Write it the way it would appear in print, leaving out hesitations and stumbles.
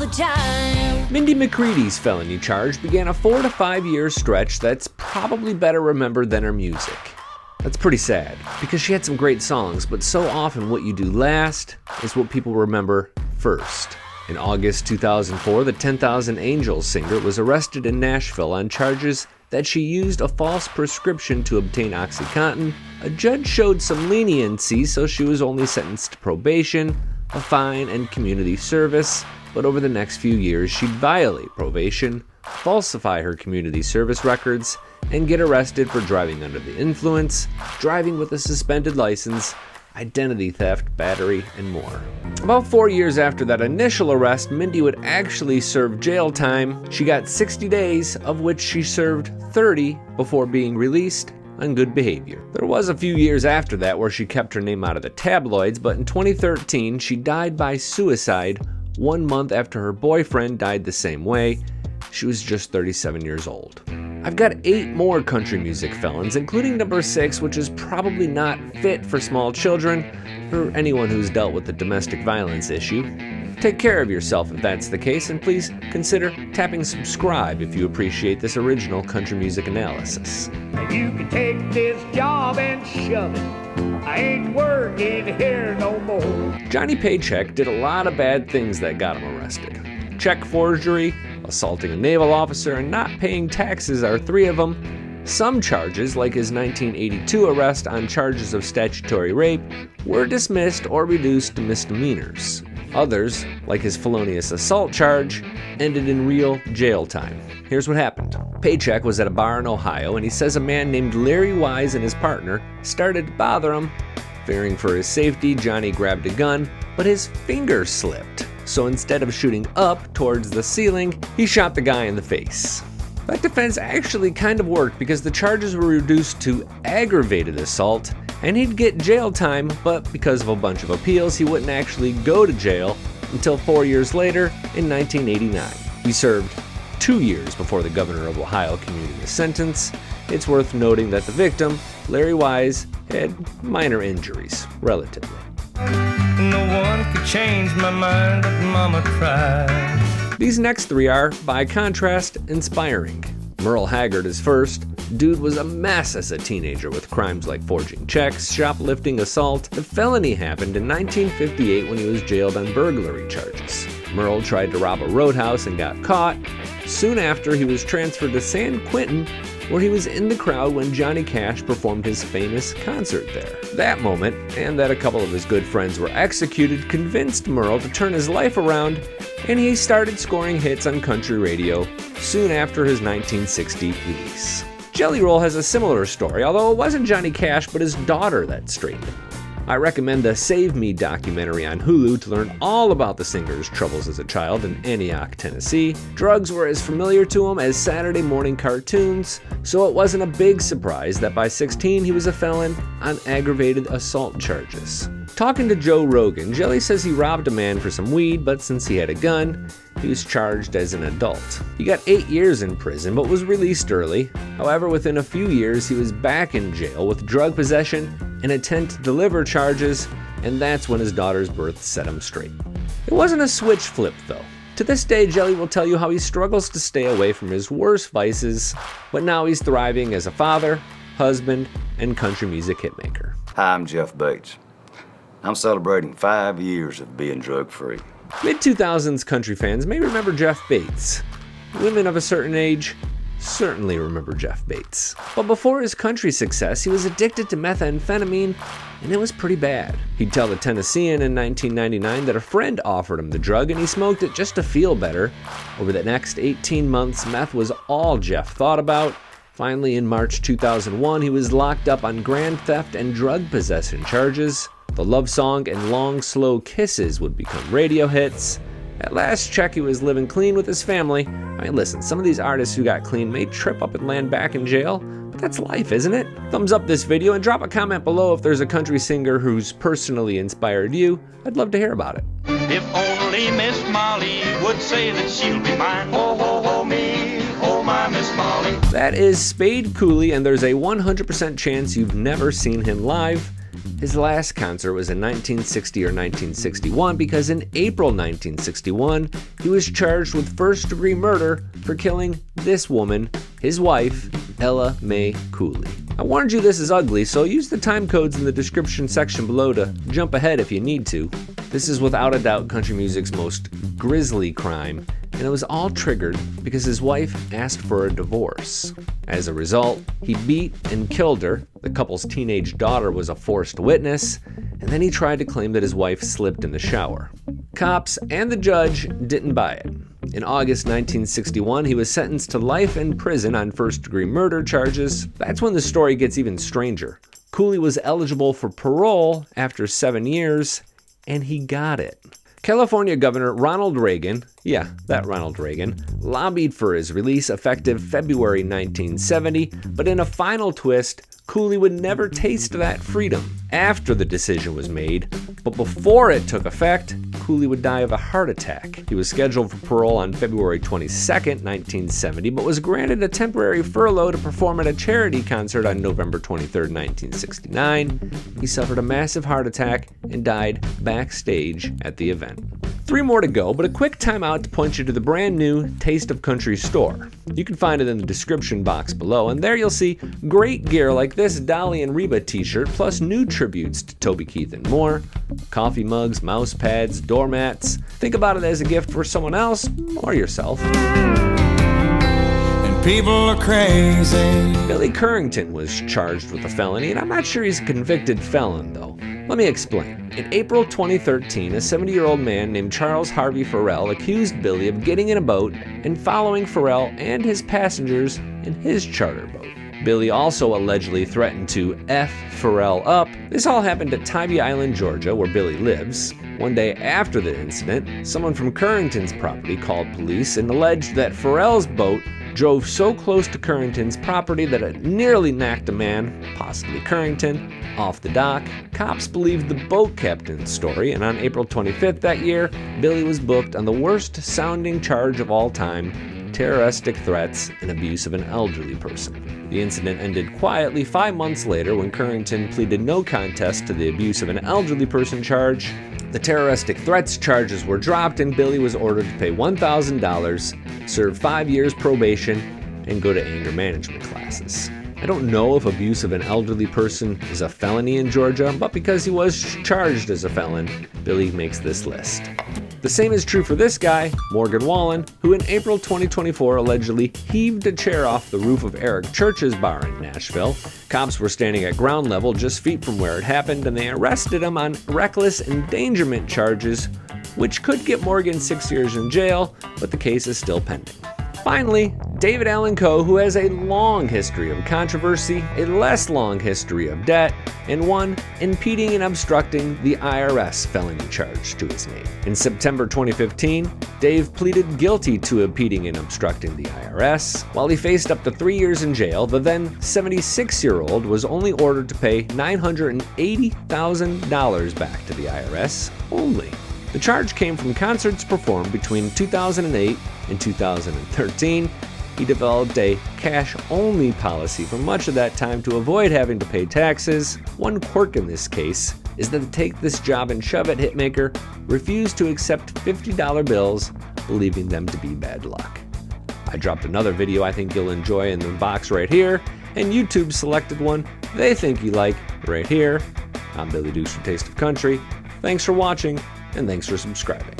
time. Mindy McCready's felony charge began a 4 to 5 year stretch that's probably better remembered than her music. That's pretty sad, because she had some great songs, but so often what you do last is what people remember first. In August 2004, the 10,000 Angels singer was arrested in Nashville on charges that she used a false prescription to obtain OxyContin. A judge showed some leniency, so she was only sentenced to probation, a fine, and community service. But over the next few years, she'd violate probation, falsify her community service records, and get arrested for driving under the influence, driving with a suspended license, identity theft, battery, and more. About 4 years after that initial arrest, Mindy would actually serve jail time. She got 60 days, of which she served 30 before being released on good behavior. There was a few years after that where she kept her name out of the tabloids, but in 2013, she died by suicide 1 month after her boyfriend died the same way. She was just 37 years old. I've got 8 more country music felons, including number 6, which is probably not fit for small children or anyone who's dealt with the domestic violence issue. Take care of yourself if that's the case, and please consider tapping subscribe if you appreciate this original country music analysis. You can take this job and shove it. I ain't working here no more. Johnny Paycheck did a lot of bad things that got him arrested. Check forgery, assaulting a naval officer, and not paying taxes are 3 of them. Some charges, like his 1982 arrest on charges of statutory rape, were dismissed or reduced to misdemeanors. Others, like his felonious assault charge, ended in real jail time. Here's what happened. Paycheck was at a bar in Ohio, and he says a man named Larry Wise and his partner started to bother him. Fearing for his safety, Johnny grabbed a gun, but his finger slipped. So instead of shooting up towards the ceiling, he shot the guy in the face. That defense actually kind of worked because the charges were reduced to aggravated assault, and he'd get jail time, but because of a bunch of appeals, he wouldn't actually go to jail until 4 years later in 1989. He served 2 years before the governor of Ohio commuted his sentence. It's worth noting that the victim, Larry Wise, had minor injuries, relatively. No one could change my mind, but Mama tried. These next 3 are, by contrast, inspiring. Merle Haggard is first. Dude was a mess as a teenager with crimes like forging checks, shoplifting, assault. The felony happened in 1958 when he was jailed on burglary charges. Merle tried to rob a roadhouse and got caught. Soon after, he was transferred to San Quentin, where he was in the crowd when Johnny Cash performed his famous concert there. That moment, and that a couple of his good friends were executed, convinced Merle to turn his life around, and he started scoring hits on country radio soon after his 1960 release. Jelly Roll has a similar story, although it wasn't Johnny Cash but his daughter that straightened him. I recommend the Save Me documentary on Hulu to learn all about the singer's troubles as a child in Antioch, Tennessee. Drugs were as familiar to him as Saturday morning cartoons, so it wasn't a big surprise that by 16 he was a felon on aggravated assault charges. Talking to Joe Rogan, Jelly says he robbed a man for some weed, but since he had a gun, he was charged as an adult. He got 8 years in prison, but was released early. However, within a few years, he was back in jail with drug possession and intent to deliver charges, and that's when his daughter's birth set him straight. It wasn't a switch flip, though. To this day, Jelly will tell you how he struggles to stay away from his worst vices, but now he's thriving as a father, husband, and country music hitmaker. Hi, I'm Jeff Bates. I'm celebrating 5 years of being drug-free. Mid-2000s country fans may remember Jeff Bates. Women of a certain age certainly remember Jeff Bates. But before his country success, he was addicted to methamphetamine, and it was pretty bad. He'd tell the Tennessean in 1999 that a friend offered him the drug and he smoked it just to feel better. Over the next 18 months, meth was all Jeff thought about. Finally, in March 2001, he was locked up on grand theft and drug possession charges. The love song and Long Slow Kisses would become radio hits. At last check, he was living clean with his family. I mean, listen, some of these artists who got clean may trip up and land back in jail, but that's life, isn't it? Thumbs up this video and drop a comment below if there's a country singer who's personally inspired you. I'd love to hear about it. If only Miss Molly would say that she'll be mine. Ho, ho, ho, me, oh my Miss Molly. That is Spade Cooley, and there's a 100% chance you've never seen him live. His last concert was in 1960 or 1961 because in April 1961, he was charged with first-degree murder for killing this woman, his wife, Ella Mae Cooley. I warned you this is ugly, so use the time codes in the description section below to jump ahead if you need to. This is without a doubt country music's most grisly crime, and it was all triggered because his wife asked for a divorce. As a result, he beat and killed her. The couple's teenage daughter was a forced witness, and then he tried to claim that his wife slipped in the shower. Cops and the judge didn't buy it. In August 1961, he was sentenced to life in prison on first-degree murder charges. That's when the story gets even stranger. Cooley was eligible for parole after 7 years, and he got it. California Governor Ronald Reagan, yeah, that Ronald Reagan, lobbied for his release effective February 1970, but in a final twist, Cooley would never taste that freedom after the decision was made, but before it took effect, Cooley would die of a heart attack. He was scheduled for parole on February 22, 1970, but was granted a temporary furlough to perform at a charity concert on November 23, 1969. He suffered a massive heart attack and died backstage at the event. 3 more to go, but a quick timeout to point you to the brand new Taste of Country store. You can find it in the description box below, and there you'll see great gear like this Dolly and Reba t-shirt, plus new tributes to Toby Keith and more, coffee mugs, mouse pads, doormats. Think about it as a gift for someone else or yourself. And people are crazy. Billy Currington was charged with a felony, and I'm not sure he's a convicted felon though. Let me explain. In April 2013, a 70-year-old man named Charles Harvey Farrell accused Billy of getting in a boat and following Farrell and his passengers in his charter boat. Billy also allegedly threatened to F Farrell up. This all happened at Tybee Island, Georgia, where Billy lives. One day after the incident, someone from Currington's property called police and alleged that Farrell's boat drove so close to Currington's property that it nearly knocked a man, possibly Currington, off the dock. Cops believed the boat captain's story, and on April 25th that year, Billy was booked on the worst-sounding charge of all time, terroristic threats and abuse of an elderly person. The incident ended quietly 5 months later when Currington pleaded no contest to the abuse of an elderly person charge. The terroristic threats charges were dropped and Billy was ordered to pay $1,000, serve 5 years probation, and go to anger management classes. I don't know if abuse of an elderly person is a felony in Georgia, but because he was charged as a felon, Billy makes this list. The same is true for this guy, Morgan Wallen, who in April 2024 allegedly heaved a chair off the roof of Eric Church's bar in Nashville. Cops were standing at ground level just feet from where it happened, and they arrested him on reckless endangerment charges, which could get Morgan 6 years in jail, but the case is still pending. Finally, David Allen Coe, who has a long history of controversy, a less long history of debt, and one impeding and obstructing the IRS felony charge to his name. In September 2015, Dave pleaded guilty to impeding and obstructing the IRS. While he faced up to 3 years in jail, the then 76-year-old was only ordered to pay $980,000 back to the IRS only. The charge came from concerts performed between 2008 and 2013. He developed a cash-only policy for much of that time to avoid having to pay taxes. One quirk in this case is that the Take This Job and Shove It hitmaker refused to accept $50 bills, believing them to be bad luck. I dropped another video I think you'll enjoy in the box right here, and YouTube selected one they think you like right here. I'm Billy Dukes for Taste of Country. Thanks for watching, and thanks for subscribing.